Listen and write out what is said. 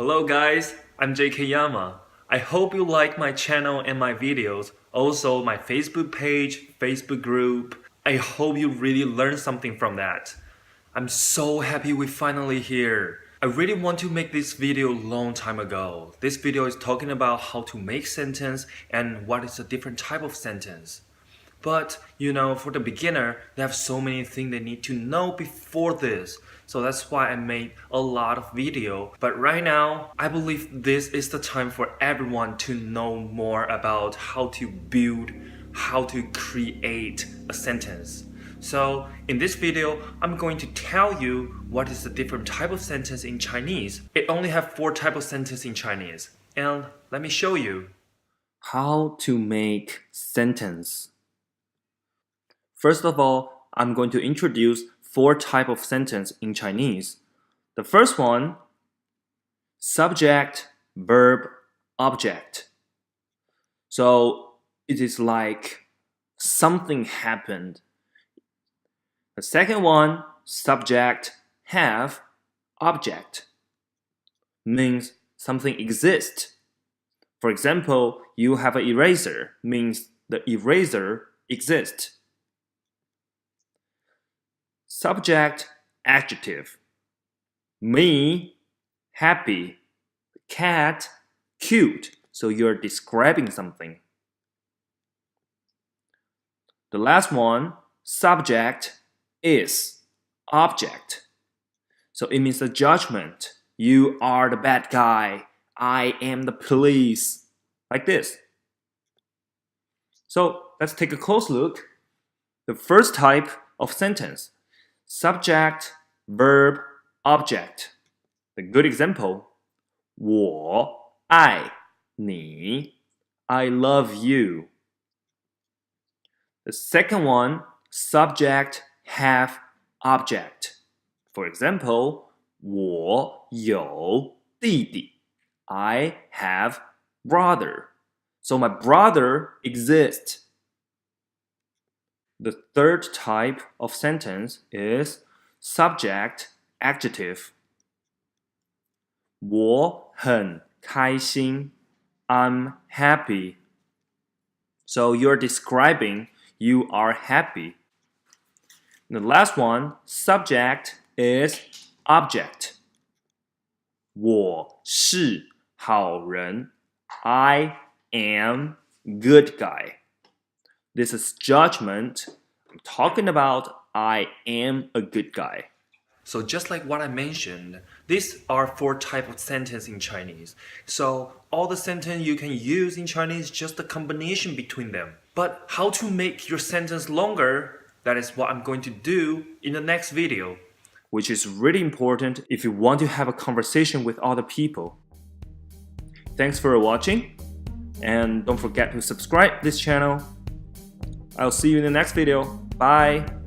Hello guys, I'm JKYama. I hope you like my channel and my videos, also my Facebook page, Facebook group. I hope you really learned something from that. I'm so happy we're finally here. I really want to make this video long time ago. This video is talking about how to make sentence and what is a different type of sentence. But, for the beginner, they have so many things they need to know before this. So that's why I made a lot of video. But right now, I believe this is the time for everyone to know more about how to build, how to create a sentence. So in this video, I'm going to tell you what is the different type of sentence in Chinese. It only have 4 types of sentence in Chinese. And let me show you. How to make sentence. First of all, I'm going to introduce 4 types of sentence in Chinese. The first one, subject, verb, object. So it is like something happened. The second one, subject, have, object. Means something exists. For example, you have an eraser, means the eraser exists. Subject, adjective. Me, happy. Cat, cute. So you're describing something. The last one, subject, is, object. So it means a judgment. You are the bad guy. I am the police. Like this. So let's take a close look. The first type of sentence. Subject, verb, object. The good example. 我爱你 I love you. The second one, subject, have, object. For example, 我有弟弟 I have brother. So my brother exists. The third type of sentence is subject, adjective. 我很开心 I'm happy. So you're describing you are happy. The last one, subject, is object. 我是好人 I am good guy. This is judgment. I'm talking about I am a good guy. So just like what I mentioned, these are 4 types of sentence in Chinese. So all the sentence you can use in Chinese is just a combination between them. But how to make your sentence longer, that is what I'm going to do in the next video, which is really important if you want to have a conversation with other people. Thanks for watching, and don't forget to subscribe this channel. I'll see you in the next video. Bye!